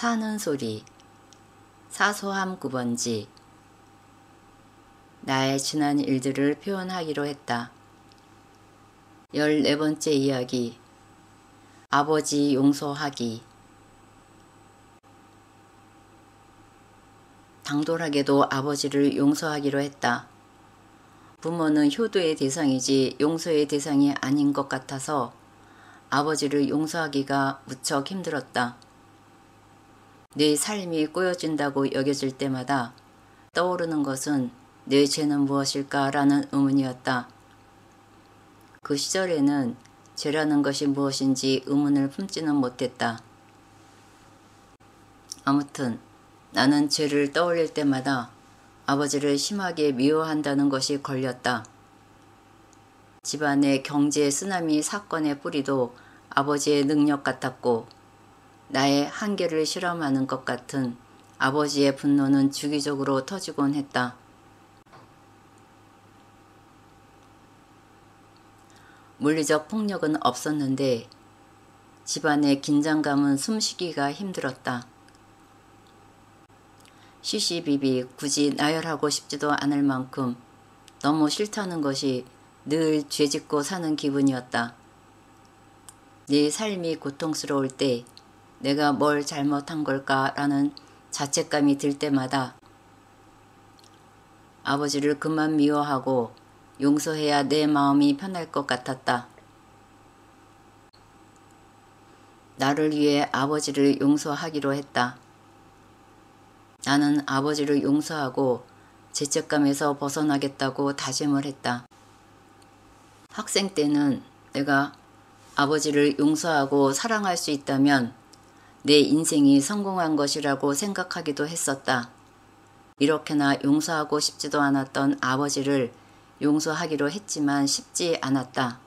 사는 소리, 사소함 9번지. 나의 지난 일들을 표현하기로 했다. 14번째 이야기, 아버지 용서하기. 당돌하게도 아버지를 용서하기로 했다. 부모는 효도의 대상이지 용서의 대상이 아닌 것 같아서 아버지를 용서하기가 무척 힘들었다. 내 삶이 꼬여진다고 여겨질 때마다 떠오르는 것은 내 죄는 무엇일까라는 의문이었다. 그 시절에는 죄라는 것이 무엇인지 의문을 품지는 못했다. 아무튼 나는 죄를 떠올릴 때마다 아버지를 심하게 미워한다는 것이 걸렸다. 집안의 경제 쓰나미 사건의 뿌리도 아버지의 능력 같았고 나의 한계를 실험하는 것 같은 아버지의 분노는 주기적으로 터지곤 했다. 물리적 폭력은 없었는데 집안의 긴장감은 숨쉬기가 힘들었다. 시시비비 굳이 나열하고 싶지도 않을 만큼 너무 싫다는 것이 늘 죄짓고 사는 기분이었다. 내 삶이 고통스러울 때 내가 뭘 잘못한 걸까라는 자책감이 들 때마다 아버지를 그만 미워하고 용서해야 내 마음이 편할 것 같았다. 나를 위해 아버지를 용서하기로 했다. 나는 아버지를 용서하고 죄책감에서 벗어나겠다고 다짐을 했다. 학생 때는 내가 아버지를 용서하고 사랑할 수 있다면 내 인생이 성공한 것이라고 생각하기도 했었다. 이렇게나 용서하고 싶지도 않았던 아버지를 용서하기로 했지만 쉽지 않았다.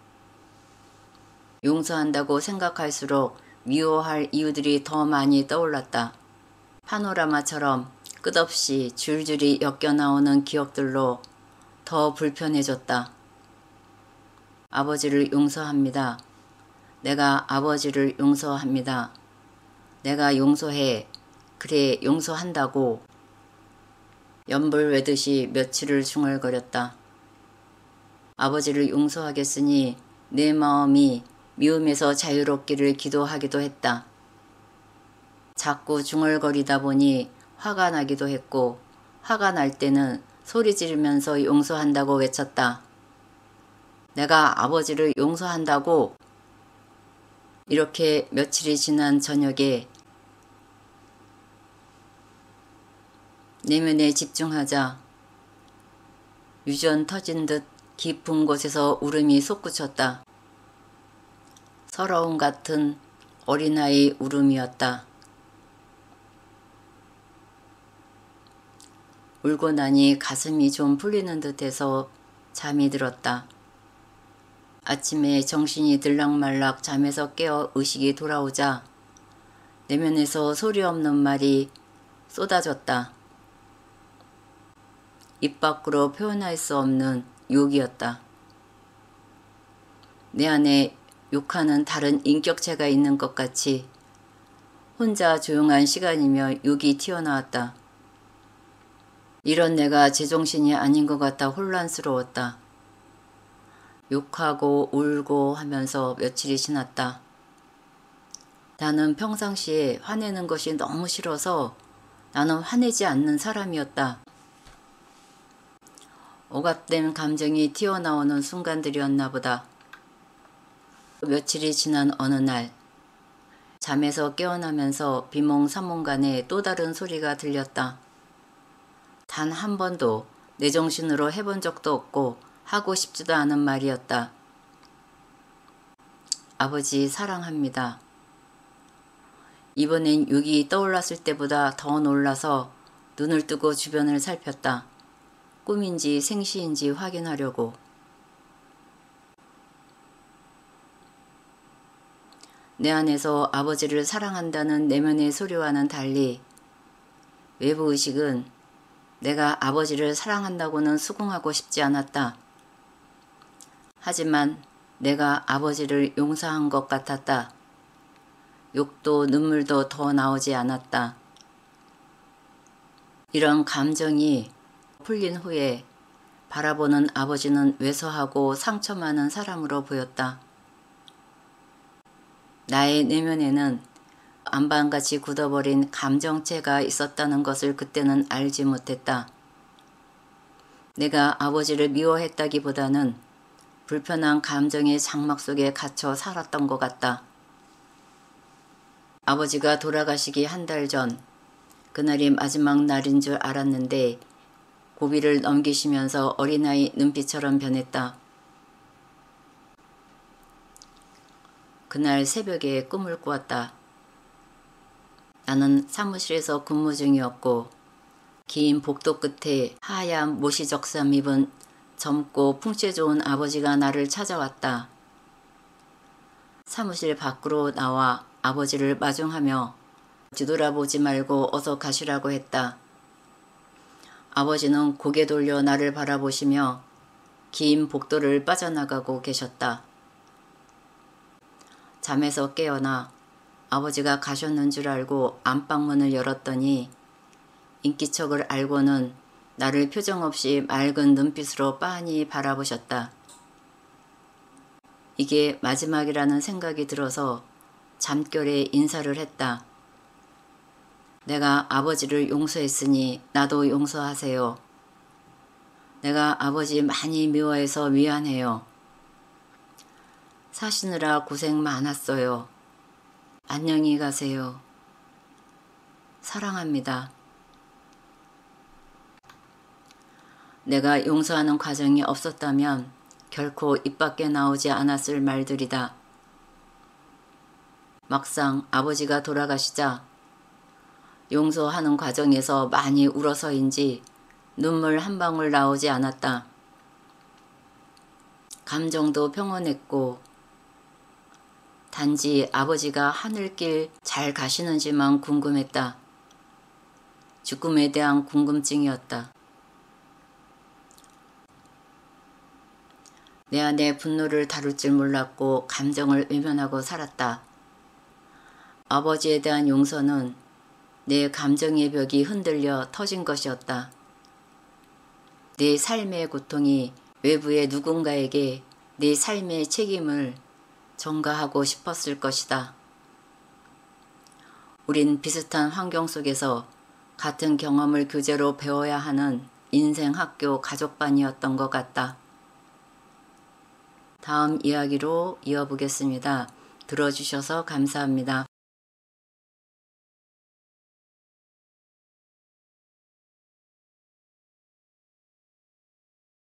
용서한다고 생각할수록 미워할 이유들이 더 많이 떠올랐다. 파노라마처럼 끝없이 줄줄이 엮여나오는 기억들로 더 불편해졌다. 아버지를 용서합니다. 내가 아버지를 용서합니다. 내가 용서해. 그래, 용서한다고. 연불 외듯이 며칠을 중얼거렸다. 아버지를 용서하겠으니 내 마음이 미움에서 자유롭기를 기도하기도 했다. 자꾸 중얼거리다 보니 화가 나기도 했고 화가 날 때는 소리 지르면서 용서한다고 외쳤다. 내가 아버지를 용서한다고. 이렇게 며칠이 지난 저녁에 내면에 집중하자 유전 터진 듯 깊은 곳에서 울음이 솟구쳤다. 서러움 같은 어린아이 울음이었다. 울고 나니 가슴이 좀 풀리는 듯해서 잠이 들었다. 아침에 정신이 들락말락 잠에서 깨어 의식이 돌아오자 내면에서 소리 없는 말이 쏟아졌다. 입 밖으로 표현할 수 없는 욕이었다. 내 안에 욕하는 다른 인격체가 있는 것 같이 혼자 조용한 시간이며 욕이 튀어나왔다. 이런 내가 제정신이 아닌 것 같아 혼란스러웠다. 욕하고 울고 하면서 며칠이 지났다. 나는 평상시에 화내는 것이 너무 싫어서 나는 화내지 않는 사람이었다. 억압된 감정이 튀어나오는 순간들이었나 보다. 며칠이 지난 어느 날 잠에서 깨어나면서 비몽사몽간에 또 다른 소리가 들렸다. 단 한 번도 내 정신으로 해본 적도 없고 하고 싶지도 않은 말이었다. 아버지 사랑합니다. 이번엔 욕이 떠올랐을 때보다 더 놀라서 눈을 뜨고 주변을 살폈다. 꿈인지 생시인지 확인하려고. 내 안에서 아버지를 사랑한다는 내면의 소리와는 달리 외부 의식은 내가 아버지를 사랑한다고는 수긍하고 싶지 않았다. 하지만 내가 아버지를 용서한 것 같았다. 욕도 눈물도 더 나오지 않았다. 이런 감정이 풀린 후에 바라보는 아버지는 왜소하고 상처 많은 사람으로 보였다. 나의 내면에는 안반같이 굳어버린 감정체가 있었다는 것을 그때는 알지 못했다. 내가 아버지를 미워했다기보다는 불편한 감정의 장막 속에 갇혀 살았던 것 같다. 아버지가 돌아가시기 한 달 전, 그날이 마지막 날인 줄 알았는데 고비를 넘기시면서 어린아이 눈빛처럼 변했다. 그날 새벽에 꿈을 꾸었다. 나는 사무실에서 근무 중이었고 긴 복도 끝에 하얀 모시적삼 입은 젊고 풍채 좋은 아버지가 나를 찾아왔다. 사무실 밖으로 나와 아버지를 마중하며 뒤돌아보지 말고 어서 가시라고 했다. 아버지는 고개 돌려 나를 바라보시며 긴 복도를 빠져나가고 계셨다. 잠에서 깨어나 아버지가 가셨는 줄 알고 안방문을 열었더니 인기척을 알고는 나를 표정 없이 맑은 눈빛으로 빤히 바라보셨다. 이게 마지막이라는 생각이 들어서 잠결에 인사를 했다. 내가 아버지를 용서했으니 나도 용서하세요. 내가 아버지 많이 미워해서 미안해요. 사시느라 고생 많았어요. 안녕히 가세요. 사랑합니다. 내가 용서하는 과정이 없었다면 결코 입 밖에 나오지 않았을 말들이다. 막상 아버지가 돌아가시자 용서하는 과정에서 많이 울어서인지 눈물 한 방울 나오지 않았다. 감정도 평온했고 단지 아버지가 하늘길 잘 가시는지만 궁금했다. 죽음에 대한 궁금증이었다. 내 안에 분노를 다룰 줄 몰랐고 감정을 외면하고 살았다. 아버지에 대한 용서는 내 감정의 벽이 흔들려 터진 것이었다. 내 삶의 고통이 외부의 누군가에게 내 삶의 책임을 전가하고 싶었을 것이다. 우린 비슷한 환경 속에서 같은 경험을 교재로 배워야 하는 인생 학교 가족반이었던 것 같다. 다음 이야기로 이어보겠습니다. 들어주셔서 감사합니다.